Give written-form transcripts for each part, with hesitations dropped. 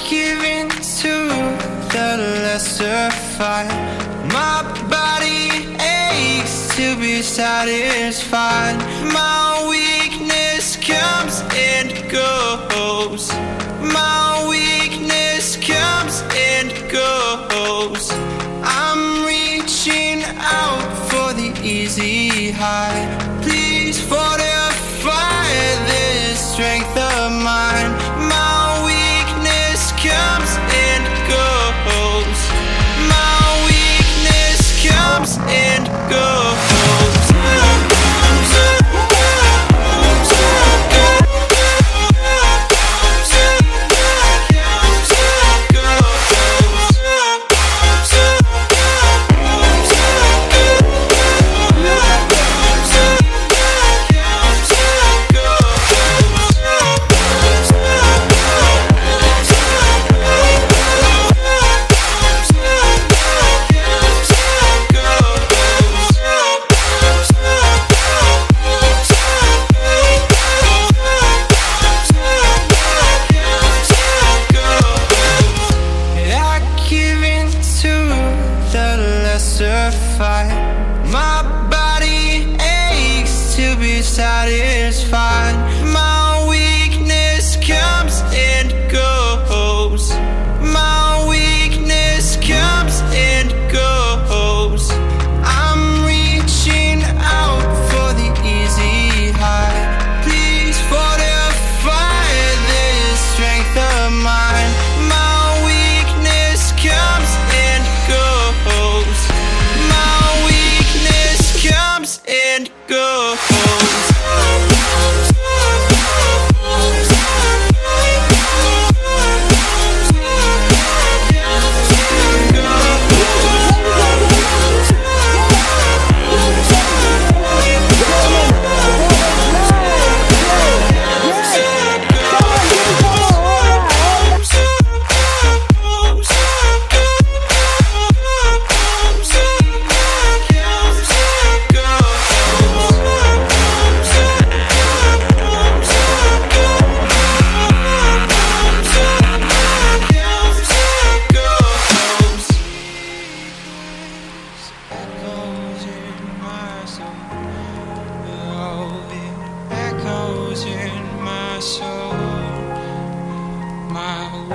give in to the lesser fight. My body aches to be satisfied. My weakness comes and goes. My weakness comes and goes. I'm reaching out for the easy high. Please fortify this strength of mine. My weakness comes and goes. My weakness comes and goes. My body aches to be satisfied. My weakness comes and goes. My weakness comes and goes. I'm reaching out for the easy high. Please fortify this strength of mine. My weakness comes and goes. Comes and goes.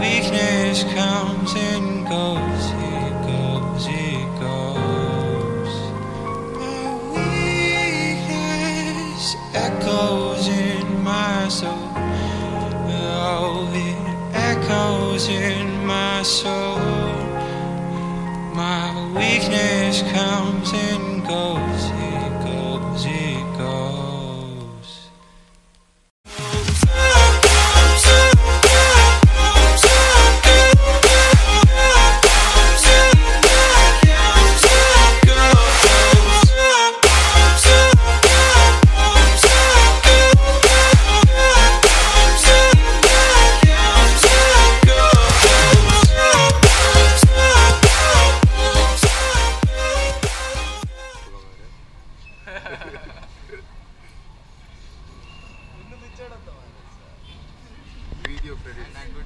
Weakness comes and goes, it goes, it goes. My weakness echoes in my soul. Oh, it echoes in my soul. My weakness comes and goes, it goes, it goes. Video credit. Video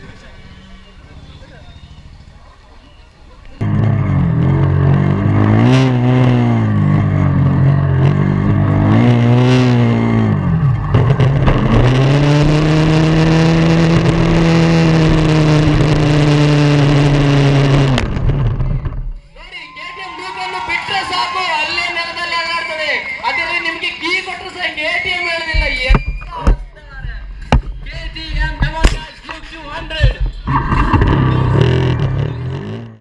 credits.